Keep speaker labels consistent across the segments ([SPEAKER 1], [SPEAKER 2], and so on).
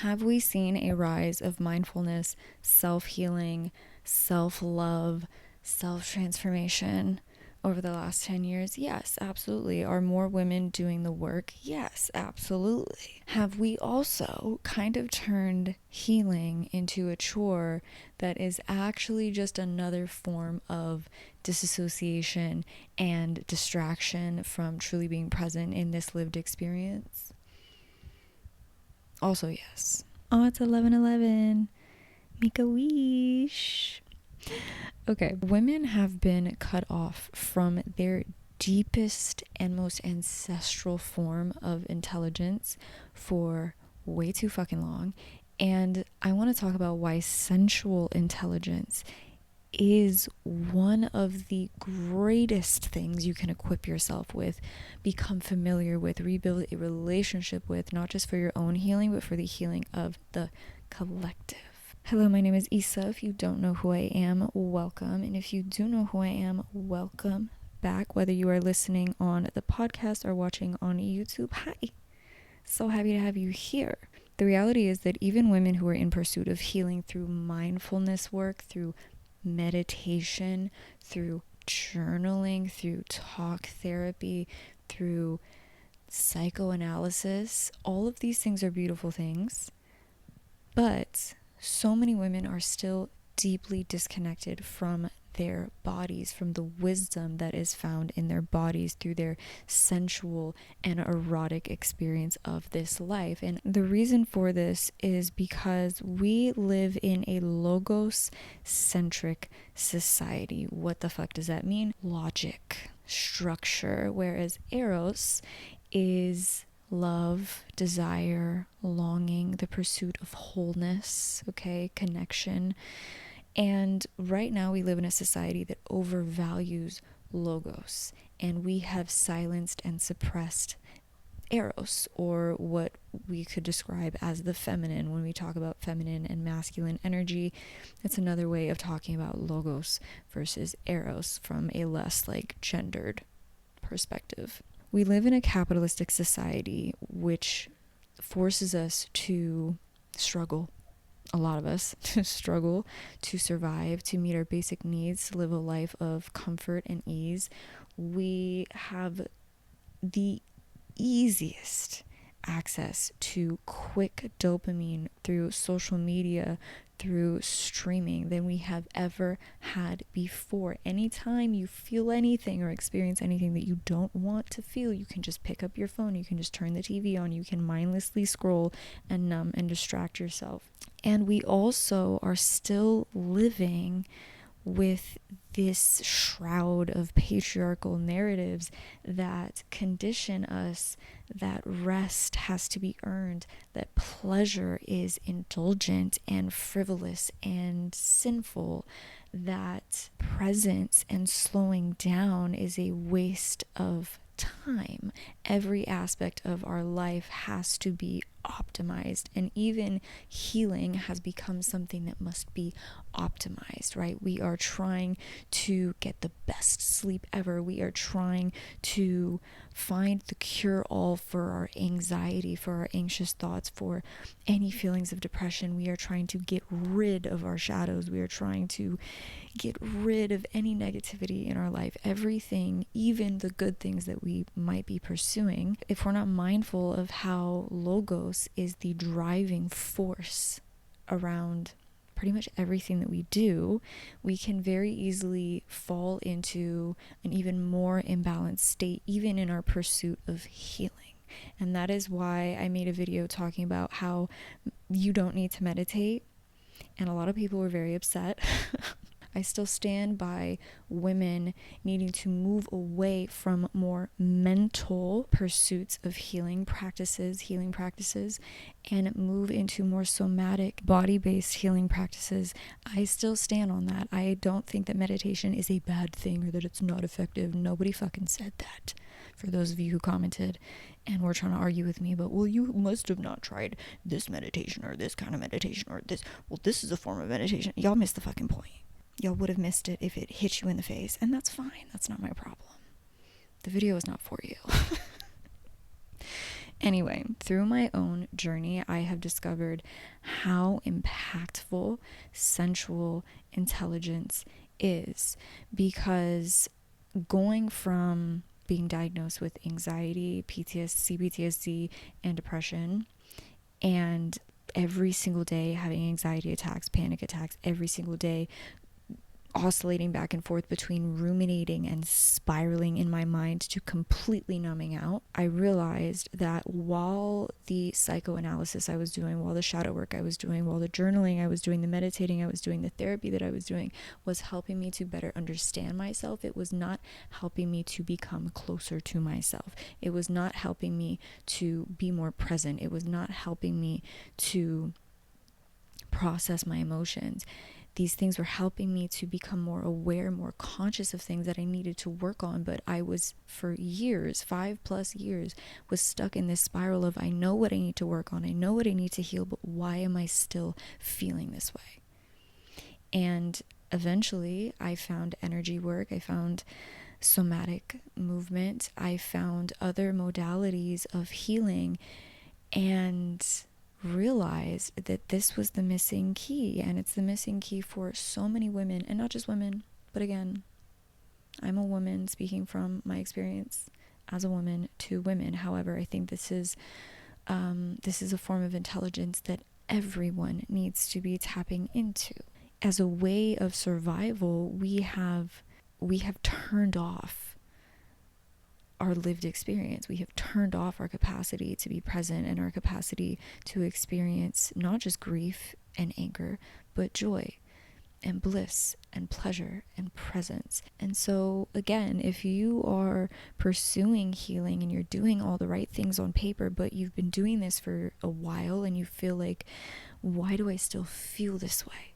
[SPEAKER 1] Have we seen a rise of mindfulness, self-healing, self-love, self-transformation over the last 10 years? Yes, absolutely. Are more women doing the work? Yes, absolutely. Have we also kind of turned healing into a chore that is actually just another form of disassociation and distraction from truly being present in this lived experience? Also, yes. Oh, it's 11:11. Make a wish. Okay, women have been cut off from their deepest and most ancestral form of intelligence for way too fucking long. And I want to talk about why sensual intelligence is one of the greatest things you can equip yourself with, become familiar with, rebuild a relationship with, not just for your own healing, but for the healing of the collective. Hello, my name is Issa. If you don't know who I am, welcome. And if you do know who I am, welcome back. Whether you are listening on the podcast or watching on YouTube, hi. So happy to have you here. The reality is that even women who are in pursuit of healing through mindfulness work, through meditation, through journaling, through talk therapy, through psychoanalysis, all of these things are beautiful things, but so many women are still deeply disconnected from their bodies, from the wisdom that is found in their bodies through their sensual and erotic experience of this life. And the reason for this is because we live in a logocentric society. What the fuck does that mean? Logic, structure, whereas Eros is love, desire, longing, the pursuit of wholeness, okay, connection. And right now we live in a society that overvalues logos, and we have silenced and suppressed Eros, or what we could describe as the feminine. When we talk about feminine and masculine energy, it's another way of talking about logos versus Eros from a less gendered perspective. We live in a capitalistic society which forces us to struggle. A lot of us to struggle, to survive, to meet our basic needs, to live a life of comfort and ease. We have the easiest access to quick dopamine through social media, through streaming than we have ever had before. Anytime you feel anything or experience anything that you don't want to feel, you can just pick up your phone, you can just turn the TV on, you can mindlessly scroll and numb and distract yourself. And we also are still living with this shroud of patriarchal narratives that condition us that rest has to be earned, that pleasure is indulgent and frivolous and sinful, that presence and slowing down is a waste of time. Every aspect of our life has to be optimized, and even healing has become something that must be optimized, right? We are trying to get the best sleep ever. We are trying to find the cure-all for our anxiety, for our anxious thoughts, for any feelings of depression. We are trying to get rid of our shadows. We are trying to get rid of any negativity in our life, everything, even the good things that we might be pursuing. If we're not mindful of how logos is the driving force around pretty much everything that we do, we can very easily fall into an even more imbalanced state, even in our pursuit of healing. And that is why I made a video talking about how you don't need to meditate. And a lot of people were very upset. I still stand by women needing to move away from more mental pursuits of healing practices, and move into more somatic, body-based healing practices. I still stand on that. I don't think that meditation is a bad thing or that it's not effective. Nobody fucking said that. For those of you who commented and were trying to argue with me, but, well, you must have not tried this meditation or this kind of meditation or this. Well, this is a form of meditation. Y'all missed the fucking point. Y'all would have missed it if it hit you in the face, and that's fine. That's not my problem. The video is not for you. Anyway, through my own journey, I have discovered how impactful sensual intelligence is, because going from being diagnosed with anxiety, PTSD, CPTSD, and depression, and every single day having anxiety attacks, panic attacks, every single day, oscillating back and forth between ruminating and spiraling in my mind to completely numbing out, I realized that while the psychoanalysis I was doing, while the shadow work I was doing, while the journaling I was doing, the meditating I was doing, the therapy that I was doing was helping me to better understand myself, it was not helping me to become closer to myself. It was not helping me to be more present. It was not helping me to process my emotions. These things were helping me to become more aware, more conscious of things that I needed to work on. But I was, for years, 5+ years, was stuck in this spiral of, I know what I need to work on, I know what I need to heal, but why am I still feeling this way? And eventually I found energy work, I found somatic movement, I found other modalities of healing, and realized that this was the missing key. And it's the missing key for so many women, and not just women, but again, I'm a woman speaking from my experience as a woman to women. However, I think this is a form of intelligence that everyone needs to be tapping into. As a way of survival, we have turned off our lived experience. We have turned off our capacity to be present and our capacity to experience not just grief and anger, but joy and bliss and pleasure and presence. And so again, if you are pursuing healing and you're doing all the right things on paper, but you've been doing this for a while and you feel like, why do I still feel this way?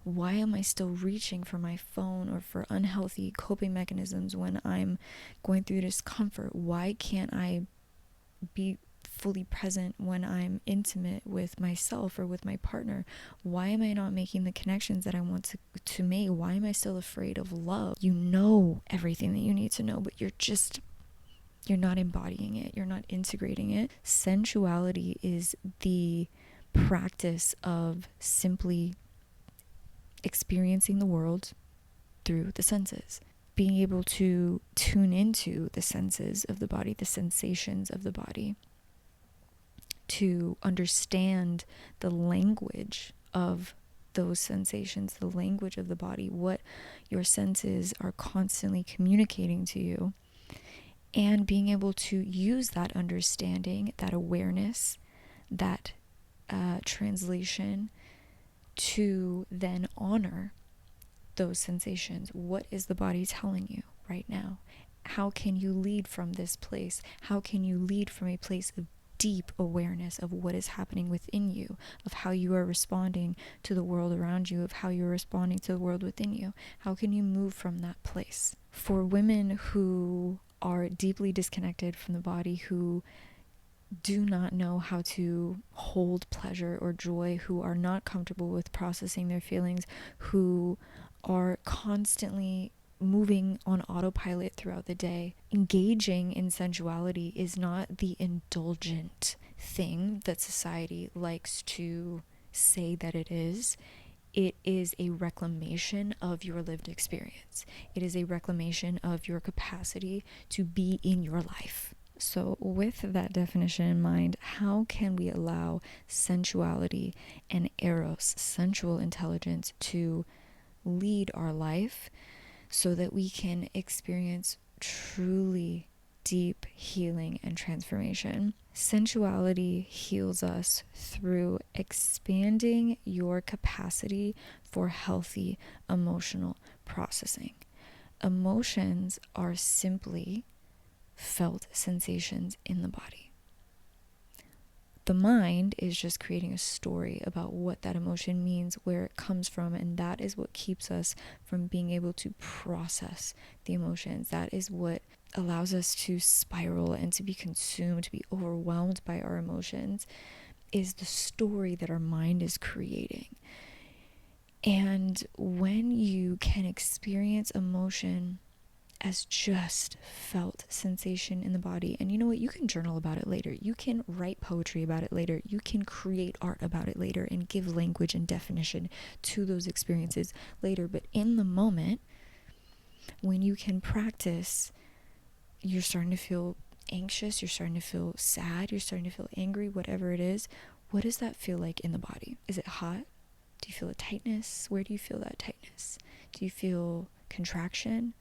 [SPEAKER 1] Why am I still reaching for my phone or for unhealthy coping mechanisms when I'm going through discomfort? Why can't I be fully present when I'm intimate with myself or with my partner? Why am I not making the connections that I want to make? Why am I still afraid of love? You know everything that you need to know, but you're not embodying it. You're not integrating it. Sensuality is the practice of simply experiencing the world through the senses, being able to tune into the senses of the body, the sensations of the body, to understand the language of those sensations, the language of the body, what your senses are constantly communicating to you, and being able to use that understanding, that awareness, that translation, to then honor those sensations. What is the body telling you right now? How can you lead from this place? How can you lead from a place of deep awareness of what is happening within you, of how you are responding to the world around you, of how you're responding to the world within you? How can you move from that place? For women who are deeply disconnected from the body, who do not know how to hold pleasure or joy, who are not comfortable with processing their feelings, who are constantly moving on autopilot throughout the day, engaging in sensuality is not the indulgent thing that society likes to say that it is. It is a reclamation of your lived experience. It is a reclamation of your capacity to be in your life. So with that definition in mind, how can we allow sensuality and Eros, sensual intelligence, to lead our life so that we can experience truly deep healing and transformation? Sensuality heals us through expanding your capacity for healthy emotional processing. Emotions are simply felt sensations in the body. The mind is just creating a story about what that emotion means, where it comes from, and that is what keeps us from being able to process the emotions. That is what allows us to spiral and to be consumed, to be overwhelmed by our emotions, is the story that our mind is creating. And when you can experience emotion as just felt sensation in the body. And you know what? You can journal about it later. You can write poetry about it later. You can create art about it later and give language and definition to those experiences later. But in the moment, when you can practice, you're starting to feel anxious, you're starting to feel sad, you're starting to feel angry, whatever it is. What does that feel like in the body? Is it hot? Do you feel a tightness? Where do you feel that tightness? Do you feel contraction?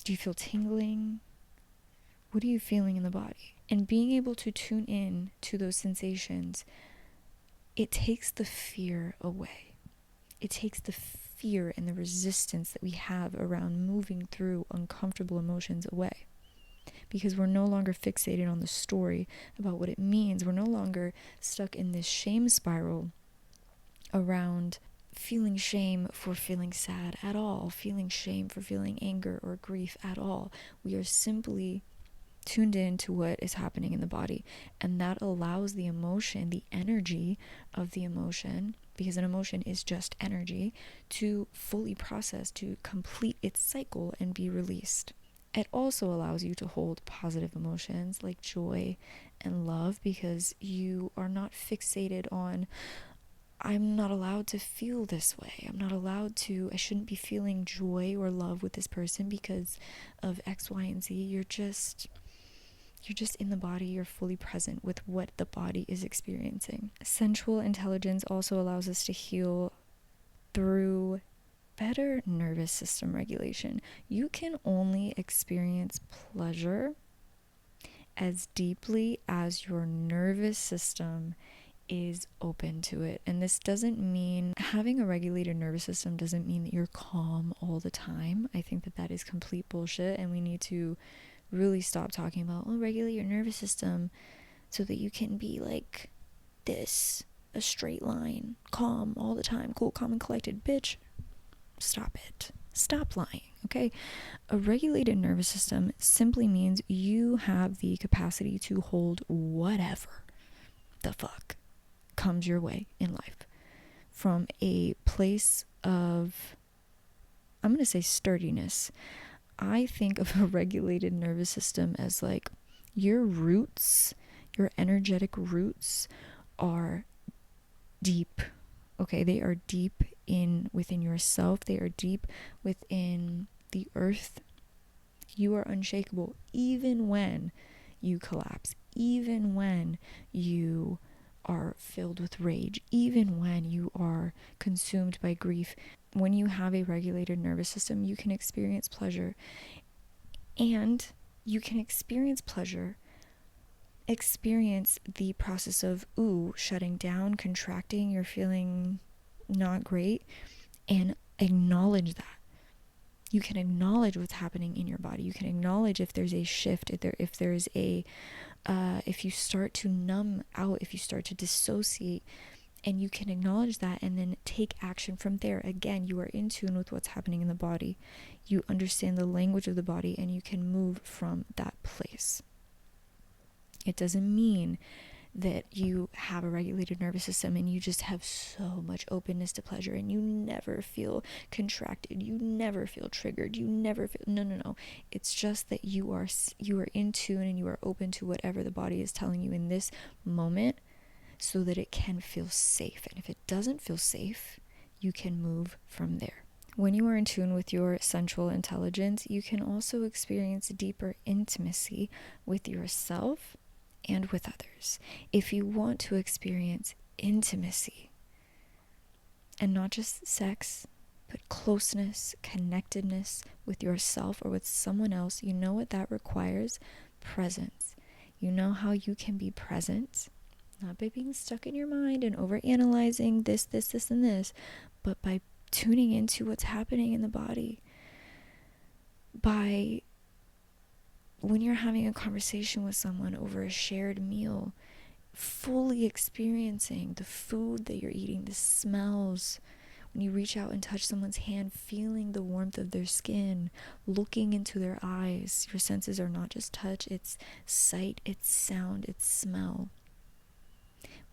[SPEAKER 1] Do you feel tingling? What are you feeling in the body? And being able to tune in to those sensations, it takes the fear away. It takes the fear and the resistance that we have around moving through uncomfortable emotions away. Because we're no longer fixated on the story about what it means. We're no longer stuck in this shame spiral around feeling shame for feeling sad at all, feeling shame for feeling anger or grief at all. We are simply tuned in to what is happening in the body, and that allows the emotion, the energy of the emotion, because an emotion is just energy, to fully process, to complete its cycle and be released. It also allows you to hold positive emotions like joy and love, because you are not fixated on, I'm not allowed to feel this way. I shouldn't be feeling joy or love with this person because of X, Y, and Z. You're just in the body. You're fully present with what the body is experiencing. Sensual intelligence also allows us to heal through better nervous system regulation. You can only experience pleasure as deeply as your nervous system is open to it. And this doesn't mean having a regulated nervous system doesn't mean that you're calm all the time. I think that is complete bullshit, and we need to really stop talking about, oh, regulate your nervous system so that you can be like this, a straight line, calm all the time, cool, calm, and collected. Bitch, stop it. Stop lying, okay? A regulated nervous system simply means you have the capacity to hold whatever the fuck comes your way in life from a place of, I'm going to say, sturdiness. I think of a regulated nervous system as like your roots, your energetic roots are deep. Okay, they are deep within yourself. They are deep within the earth. You are unshakable even when you collapse, even when you are filled with rage, even when you are consumed by grief. When you have a regulated nervous system, you can experience pleasure. And you can experience pleasure, experience the process of, shutting down, contracting, you're feeling not great, and acknowledge that. You can acknowledge what's happening in your body. You can acknowledge if there's a shift, if you start to numb out, if you start to dissociate, and you can acknowledge that and then take action from there. Again, you are in tune with what's happening in the body. You understand the language of the body, and you can move from that place. It doesn't mean that you have a regulated nervous system and you just have so much openness to pleasure and you never feel contracted, you never feel triggered, you never feel, no. It's just that you are in tune and you are open to whatever the body is telling you in this moment, so that it can feel safe. And if it doesn't feel safe, you can move from there. When you are in tune with your sensual intelligence, you can also experience deeper intimacy with yourself and with others. If you want to experience intimacy, and not just sex, but closeness, connectedness with yourself or with someone else, you know what that requires? Presence. You know how you can be present? Not by being stuck in your mind and over-analyzing this, and this, but by tuning into what's happening in the body. By, when you're having a conversation with someone over a shared meal, fully experiencing the food that you're eating, the smells. When you reach out and touch someone's hand, feeling the warmth of their skin, looking into their eyes. Your senses are not just touch, it's sight, it's sound, it's smell.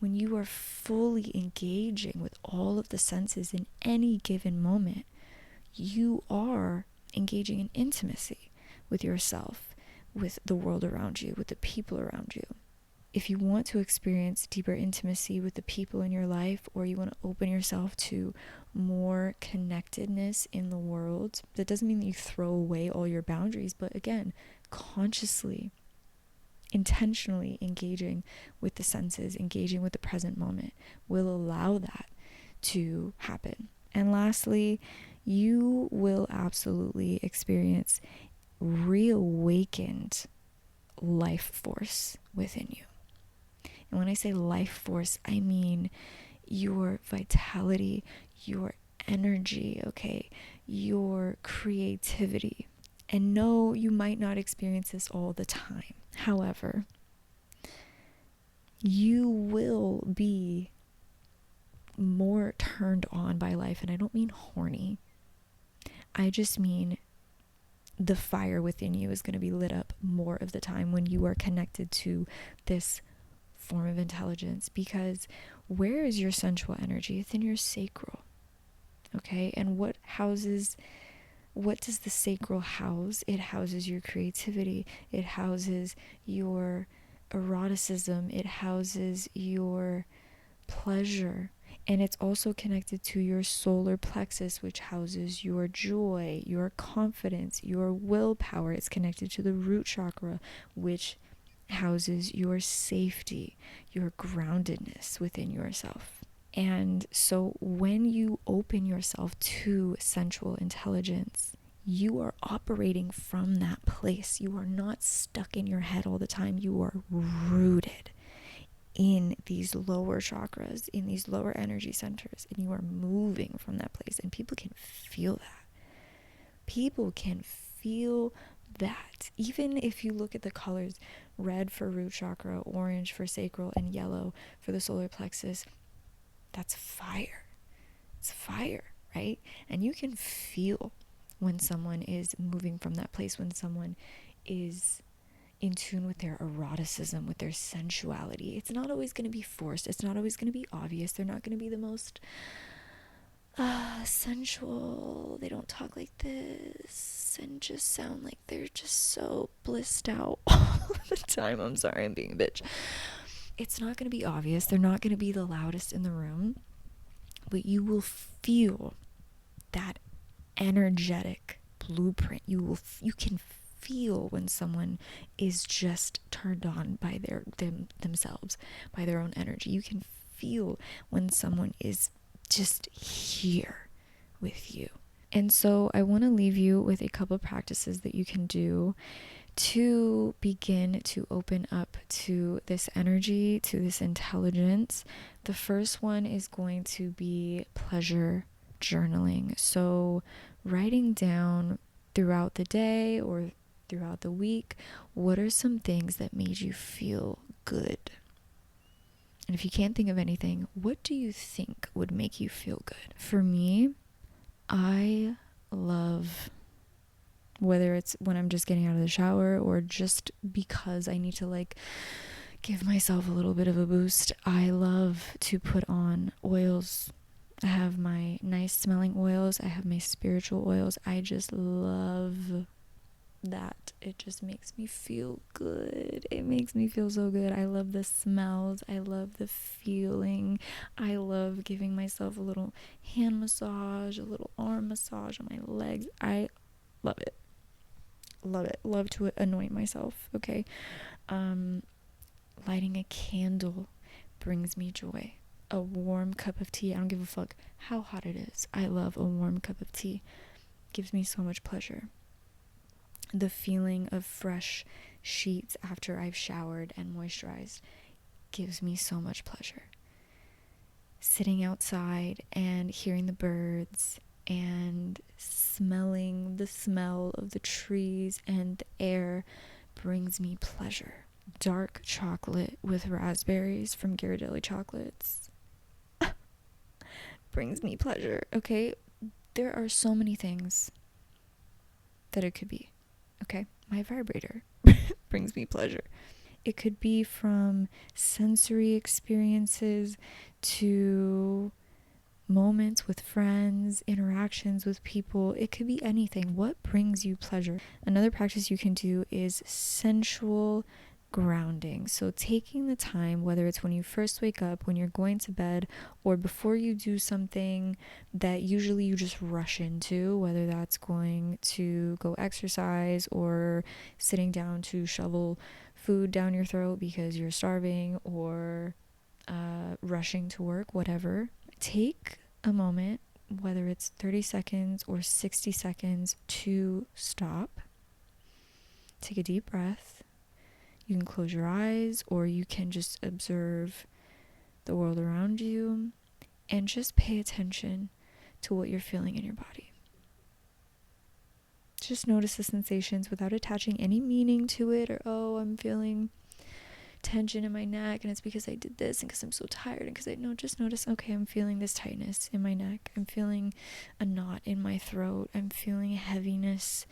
[SPEAKER 1] When you are fully engaging with all of the senses in any given moment, you are engaging in intimacy with yourself, with the world around you, with the people around you. If you want to experience deeper intimacy with the people in your life, or you want to open yourself to more connectedness in the world, that doesn't mean that you throw away all your boundaries, but again, consciously, intentionally engaging with the senses, engaging with the present moment will allow that to happen. And lastly, you will absolutely experience reawakened life force within you. And when I say life force, I mean your vitality, your energy, okay, your creativity. And no, you might not experience this all the time. However, you will be more turned on by life. And I don't mean horny. I just mean the fire within you is going to be lit up more of the time when you are connected to this form of intelligence. Because where is your sensual energy? It's in your sacral. Okay? And what does the sacral house? It houses your creativity. It houses your eroticism. It houses your pleasure. And it's also connected to your solar plexus, which houses your joy, your confidence, your willpower. It's connected to the root chakra, which houses your safety, your groundedness within yourself. And so when you open yourself to sensual intelligence, you are operating from that place. You are not stuck in your head all the time. You are rooted in these lower chakras, in these lower energy centers, and you are moving from that place. And people can feel that. People can feel that. Even if you look at the colors, red for root chakra, orange for sacral, and yellow for the solar plexus, that's fire. It's fire, right? And you can feel when someone is moving from that place, when someone is in tune with their eroticism, with their sensuality. It's not always going to be forced. It's not always going to be obvious. They're not going to be the most sensual. They don't talk like this and just sound like they're just so blissed out all the time. I'm sorry, I'm being a bitch. It's not going to be obvious. They're not going to be the loudest in the room, but you will feel that energetic blueprint. You can feel when someone is just turned on by themselves, by their own energy. You can feel when someone is just here with you. And so I want to leave you with a couple of practices that you can do to begin to open up to this energy, to this intelligence. The first one is going to be pleasure journaling. So writing down throughout the day or throughout the week, what are some things that made you feel good? And if you can't think of anything, what do you think would make you feel good? For me, I love, whether it's when I'm just getting out of the shower or just because I need to give myself a little bit of a boost, I love to put on oils. I have my nice smelling oils. I have my spiritual oils. I just love that. It just makes me feel good. It makes me feel so good. I love the smells. I love the feeling. I love giving myself a little hand massage, a little arm massage on my legs. I love it. Love it. Love to anoint myself. Okay. Lighting a candle brings me joy. A warm cup of tea. I don't give a fuck how hot it is. I love a warm cup of tea. Gives me so much pleasure. The feeling of fresh sheets after I've showered and moisturized gives me so much pleasure. Sitting outside and hearing the birds and smelling the smell of the trees and the air brings me pleasure. Dark chocolate with raspberries from Ghirardelli Chocolates brings me pleasure. Okay, there are so many things that it could be. Okay, my vibrator brings me pleasure. It could be from sensory experiences to moments with friends, interactions with people. It could be anything. What brings you pleasure? Another practice you can do is sensual grounding. So taking the time, whether it's when you first wake up, when you're going to bed, or before you do something that usually you just rush into, whether that's going to go exercise or sitting down to shovel food down your throat because you're starving, or rushing to work, whatever. Take a moment, whether it's 30 seconds or 60 seconds, to stop. Take a deep breath. You can close your eyes, or you can just observe the world around you and just pay attention to what you're feeling in your body. Just notice the sensations without attaching any meaning to it, or, oh, I'm feeling tension in my neck and it's because I did this and because I'm so tired and because just notice, okay, I'm feeling this tightness in my neck. I'm feeling a knot in my throat. I'm feeling a heaviness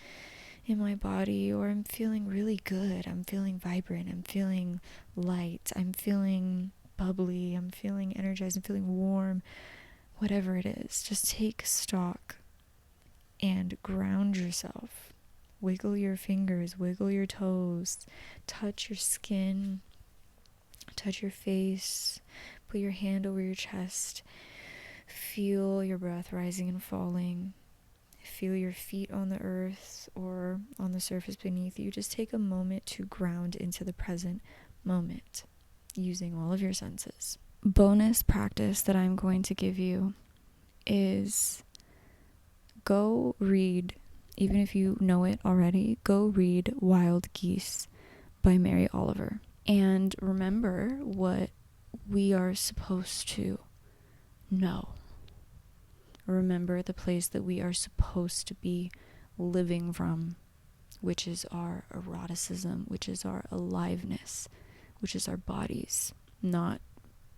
[SPEAKER 1] in my body, or I'm feeling really good. I'm feeling vibrant. I'm feeling light. I'm feeling bubbly. I'm feeling energized. I'm feeling warm. Whatever it is, just take stock and ground yourself. Wiggle your fingers, wiggle your toes, touch your skin, touch your face, put your hand over your chest, feel your breath rising and falling, feel your feet on the earth or on the surface beneath you. Just take a moment to ground into the present moment using all of your senses. Bonus practice that I'm going to give you is go read, even if you know it already, go read Wild Geese by Mary Oliver. And remember what we are supposed to know. Remember the place that we are supposed to be living from, which is our eroticism, which is our aliveness, which is our bodies, not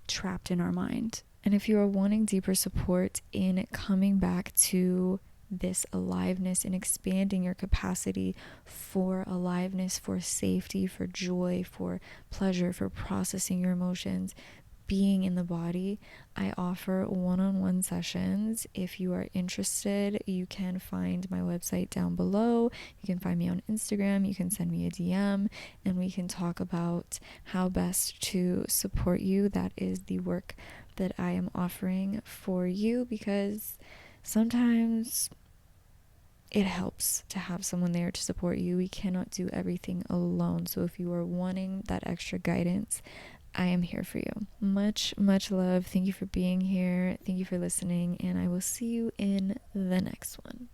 [SPEAKER 1] trapped in our mind. And if you are wanting deeper support in coming back to this aliveness and expanding your capacity for aliveness, for safety, for joy, for pleasure, for processing your emotions, being in the body, I offer one-on-one sessions. If you are interested, you can find my website down below. You can find me on Instagram. You can send me a DM and we can talk about how best to support you. That is the work that I am offering for you, because sometimes it helps to have someone there to support you. We cannot do everything alone. So if you are wanting that extra guidance, I am here for you. Much, much love. Thank you for being here. Thank you for listening. And I will see you in the next one.